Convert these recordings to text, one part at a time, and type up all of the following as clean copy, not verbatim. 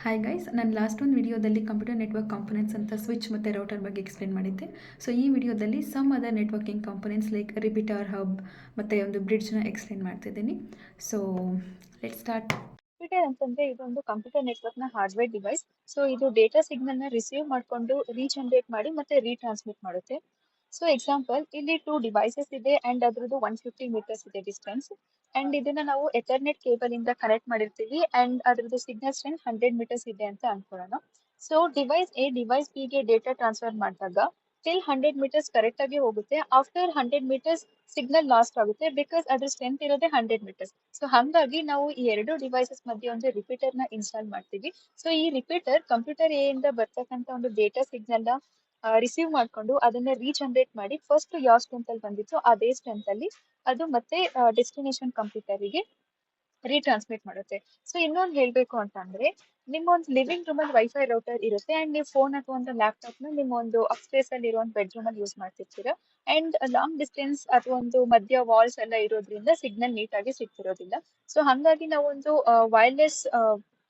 Hi guys, ನಾನು last ಒಂದು ವಿಡಿಯೋದಲ್ಲಿ ಕಂಪ್ಯೂಟರ್ ನೆಟ್ವರ್ಕ್ ಕಾಂಪೊನೆಂಟ್ಸ್ ಅಂತ ಸ್ವಿಚ್ ಮತ್ತು ರೌಟರ್ ಬಗ್ಗೆ ಎಕ್ಸ್ಪ್ಲೇನ್ ಮಾಡಿದ್ದೆ. ಸೊ ಈ ವಿಡಿಯೋದಲ್ಲಿ some other networking components like repeater, hub ಮತ್ತು ಒಂದು ಬ್ರಿಡ್ಜ್ನ ಎಕ್ಸ್ಪ್ಲೇನ್ ಮಾಡ್ತಿದ್ದೀನಿ. So let start. ರಿಪೀಟರ್ ಅಂತಂದ್ರೆ ಇದೊಂದು ಕಂಪ್ಯೂಟರ್ ನೆಟ್ವರ್ಕ್ ನ ಹಾರ್ಡ್ವೇರ್ ಡಿವೈಸ್. ಸೊ ಇದು ಡೇಟಾ ಸಿಗ್ನಲ್ ನ ರಿಸೀವ್ ಮಾಡ್ಕೊಂಡು ರೀಜನರೇಟ್ ಮಾಡಿ ಮತ್ತೆ ರೀಟ್ರಾನ್ಸ್ಮಿಟ್ ಮಾಡುತ್ತೆ. ಸೊ ಎಕ್ಸಾಂಪಲ್ ಇಲ್ಲಿ 2 ಡಿವೈಸಸ್ ಇದೆ ಅಂಡ್ ಅದ್ರದ್ದು 150 ಮೀಟರ್ಸ್ ಇದೆ ಡಿಸ್ಟೆನ್ಸ್. ಅಂಡ್ ಇದನ್ನ ನಾವು ಎಥರ್ನೆಟ್ ಕೇಬಲ್ ಇಂದ ಕನೆಕ್ಟ್ ಮಾಡಿರ್ತೀವಿ ಅಂಡ್ ಅದ್ರದ್ದು ಸಿಗ್ನಲ್ ಸ್ಟ್ರೆಂತ್ 100 ಮೀಟರ್ಸ್ ಇದೆ ಅಂತ ಅನ್ಕೊಳ್ಳೋಣ. So device a device b ಗೆ ಡೇಟಾ ಟ್ರಾನ್ಸ್ಫರ್ ಮಾಡಿದಾಗ ಟಿಲ್ 100 ಮೀಟರ್ಸ್ ಕರೆಕ್ಟ್ ಆಗಿ ಹೋಗುತ್ತೆ. ಆಫ್ಟರ್ 100 ಮೀಟರ್ಸ್ ಸಿಗ್ನಲ್ ಲಾಸ್ಟ್ ಆಗುತ್ತೆ ಬಿಕಾಸ್ ಅದ್ರ ಸ್ಟ್ರೆಂತ್ ಇರೋದೇ 100 ಮೀಟರ್ಸ್. ಸೊ ಹಾಗಾಗಿ ನಾವು ಈ ಎರಡು ಡಿವೈಸಸ್ ಮಧ್ಯೆ ಒಂದು ರಿಪೀಟರ್ ನ ಇನ್ಸ್ಟಾಲ್ ಮಾಡ್ತೀವಿ. ಸೊ ಈ ರಿಪೀಟರ್ ಕಂಪ್ಯೂಟರ್ ಎ ಇಂದ ಬರ್ತಕ್ಕಂತ ಒಂದು ಡೇಟಾ ಸಿಗ್ನಲ್ ನ ರಿಸೀವ್ ಮಾಡ್ಕೊಂಡು ಅದನ್ನ ರೀಜನರೇಟ್ ಮಾಡಿ ಫಸ್ಟ್ ಯಾವ ಸ್ಟ್ರೆಂತ್ ಅಲ್ಲಿ ಬಂದಿತ್ತು ಅದೇ ಸ್ಟ್ರೆಂತ್ ಅಲ್ಲಿ ಅದು ಮತ್ತೆ ಡೆಸ್ಟಿನೇಷನ್ ಕಂಪ್ಯೂಟರಿಗೆ ರೀಟ್ರಾನ್ಸ್ಮಿಟ್ ಮಾಡುತ್ತೆ. ಸೊ ಇನ್ನೊಂದು ಹೇಳ್ಬೇಕು ಅಂತಂದ್ರೆ ನಿಮ್ಮ ಒಂದು ಲಿವಿಂಗ್ ರೂಮ್ ಅಲ್ಲಿ ವೈಫೈ ರೌಟರ್ ಇರುತ್ತೆ ಅಂಡ್ ನೀವು ಫೋನ್ ಅಥವಾ ಒಂದು ಲ್ಯಾಪ್ಟಾಪ್ ನ ನಿಮ್ಮ ಒಂದು ಅಪ್ಸ್ಪೇಸ್ ಅಲ್ಲಿ ಇರೋ ಒಂದು ಬೆಡ್ರೂಮ್ ಅಲ್ಲಿ ಯೂಸ್ ಮಾಡ್ತಿರ್ತೀರಾ. ಅಂಡ್ ಲಾಂಗ್ ಡಿಸ್ಟೆನ್ಸ್ ಅಥವಾ ಒಂದು ಮಧ್ಯ ವಾಲ್ಸ್ ಎಲ್ಲ ಇರೋದ್ರಿಂದ ಸಿಗ್ನಲ್ ನೀಟಾಗಿ ಸಿಗ್ತಿರೋದಿಲ್ಲ. ಸೊ ಹಾಗಾಗಿ ನಾವೊಂದು ವೈರ್ಲೆಸ್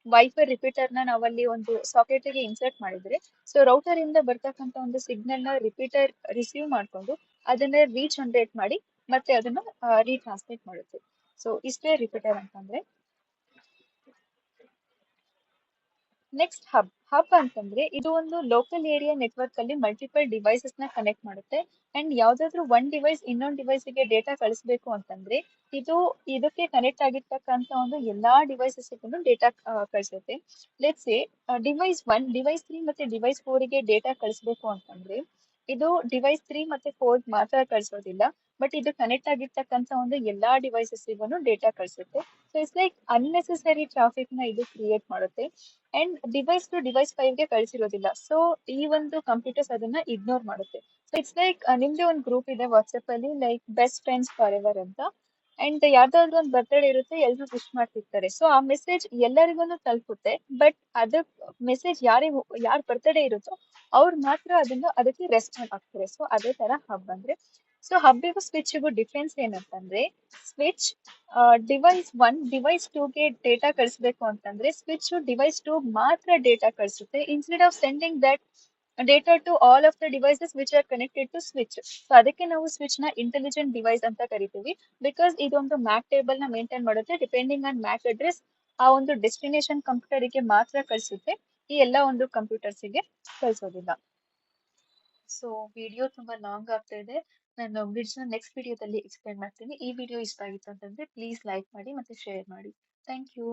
ವೈಫೈ ರಿಪೀಟರ್ ನ ನಾವಲ್ಲಿ ಒಂದು ಸಾಕೆಟ್ ಗೆ ಇನ್ಸರ್ಟ್ ಮಾಡಿದ್ರೆ ಸೊ ರೌಟರ್ ಇಂದ ಬರ್ತಕ್ಕಂತ ಒಂದು ಸಿಗ್ನಲ್ ನ ರಿಪೀಟರ್ ರಿಸೀವ್ ಮಾಡ್ಕೊಂಡು ಅದನ್ನ ರೀಜನರೇಟ್ ಮಾಡಿ ಮತ್ತೆ ಅದನ್ನ ರೀಟ್ರಾನ್ಸ್ಮಿಟ್ ಮಾಡುತ್ತೆ. ಸೊ ಇಷ್ಟೇ ರಿಪೀಟರ್ ಅಂತಂದ್ರೆ. Next hub. ಹಬ್ ಅಂತಂದ್ರೆ ಇದು ಒಂದು ಲೋಕಲ್ ಏರಿಯಾ ನೆಟ್ವರ್ಕ್ ಅಲ್ಲಿ ಮಲ್ಟಿಪಲ್ ಡಿವೈಸಸ್ ನ ಕನೆಕ್ಟ್ ಮಾಡುತ್ತೆ. ಅಂಡ್ ಯಾವ್ದಾದ್ರು ಒಂದ್ ಡಿವೈಸ್ ಇನ್ನೊಂದ್ ಡಿವೈಸ್ ಗೆ ಡೇಟಾ ಕಳಿಸ್ಬೇಕು ಅಂತಂದ್ರೆ ಇದು ಇದಕ್ಕೆ ಕನೆಕ್ಟ್ ಆಗಿರ್ತಕ್ಕಂತ ಒಂದು ಎಲ್ಲಾ ಡಿವೈಸಸ್ ಡೇಟಾ ಕಳಿಸುತ್ತೆ. ಲೆಟ್ಸ್ ಸೇ ಡಿವೈಸ್ 3 ಮತ್ತೆ ಡಿವೈಸ್ 4 ಗೆ ಡೇಟಾ ಕಳಿಸ್ಬೇಕು ಅಂತಂದ್ರೆ ಇದು ಡಿವೈಸ್ 3 ಮತ್ತೆ 4 ಮಾತ್ರ ಕಳಿಸೋದಿಲ್ಲ, ಬಟ್ ಇದು ಕನೆಕ್ಟ್ ಆಗಿರ್ತಕ್ಕಂತ ಒಂದು ಎಲ್ಲಾ ಡಿವೈಸಸ್ ಡೇಟಾ ಕಳಿಸುತ್ತೆ. So it's like unnecessary traffic ನ ಇದು ಕ್ರಿಯೇಟ್ ಮಾಡುತ್ತೆ. ಅಂಡ್ ಡಿವೈಸ್ ಟು ಡಿವೈಸ್ 5 ಗೆ ಕಳಿಸಿರೋದಿಲ್ಲ. ಸೊ ಈ ಒಂದು ಕಂಪ್ಯೂಟರ್ಸ್ ಅದನ್ನ ಇಗ್ನೋರ್ ಮಾಡುತ್ತೆ. ಸೊ ಇಟ್ಸ್ ಲೈಕ್ ನಿಮ್ದೇ ಒಂದು ಗ್ರೂಪ್ ಇದೆ ವಾಟ್ಸ್ಆಪ್ ಅಲ್ಲಿ like best friends for ever ಅಂತ. ಅಂಡ್ ಯಾವ್ದಾದ್ರು ಒಂದು ಬರ್ತ್ಡೇ ಇರುತ್ತೆ, ಎಲ್ರು ವಿಶ್ ಮಾಡ್ತಿರ್ತಾರೆ. ಸೊ ಆ ಮೆಸೇಜ್ ಎಲ್ಲರಿಗೂ ತಲುಪುತ್ತೆ, ಬಟ್ ಅದ ಮೆಸೇಜ್ ಯಾರ್ ಬರ್ತ್ಡೇ ಇರುತ್ತೋ ಅವ್ರು ಮಾತ್ರ ಅದಕ್ಕೆ ರೆಸ್ಪಾಂಡ್ ಆಗ್ತಾರೆ. ಸೊ ಅದೇ ತರ ಹಬ್ ಅಂದ್ರೆ. ಸೊ ಹಬ್ಬಿಗೂ ಸ್ವಿಚ್ಗೂ ಡಿಫ್ರೆನ್ಸ್ ಏನಂತಂದ್ರೆ ಸ್ವಿಚ್ ಡಿವೈಸ್ 1 ಡಿವೈಸ್ 2 ಗೆ ಡೇಟಾ ಕಳಿಸ್ಬೇಕು ಅಂತಂದ್ರೆ ಸ್ವಿಚ್ ಡಿವೈಸ್ 2 ಮಾತ್ರ ಡೇಟಾ ಕಳಿಸುತ್ತೆ instead of sending that data to all of the devices which are connected to switch. So ಅದಕ್ಕೆ ನಾವು ಸ್ವಿಚ್ ನ ಇಂಟೆಲಿಜೆಂಟ್ ಡಿವೈಸ್ ಅಂತ ಕರಿತೀವಿ. ಬಿಕಾಸ್ ಇದೊಂದು ಮ್ಯಾಕ್ ಟೇಬಲ್ ನ ಮೇಂಟೈನ್ ಮಾಡುತ್ತೆ. ಡಿಪೆಂಡಿಂಗ್ ಆನ್ ಮ್ಯಾಕ್ ಅಡ್ರೆಸ್ ಆ ಒಂದು ಡೆಸ್ಟಿನೇಷನ್ ಕಂಪ್ಯೂಟರ್ ಗೆ ಮಾತ್ರ ಕಳಿಸುತ್ತೆ, ಈ ಎಲ್ಲ ಒಂದು ಕಂಪ್ಯೂಟರ್ಸ್ ಗೆ ಕಳಿಸೋದಿಲ್ಲ. ಸೊ ವಿಡಿಯೋ ತುಂಬಾ ಲಾಂಗ್ ಆಗ್ತಾ ಇದೆ. ನಾನು ಬ್ರಿಡ್ಜ್ ನ ನೆಕ್ಸ್ಟ್ ವಿಡಿಯೋದಲ್ಲಿ ಎಕ್ಸ್ಪ್ಲೇನ್ ಮಾಡ್ತೀನಿ. ಈ ವಿಡಿಯೋ ಇಷ್ಟ ಆಗಿತ್ತು ಅಂತಂದ್ರೆ ಪ್ಲೀಸ್ ಲೈಕ್ ಮಾಡಿ ಮತ್ತೆ ಶೇರ್ ಮಾಡಿ. Thank you.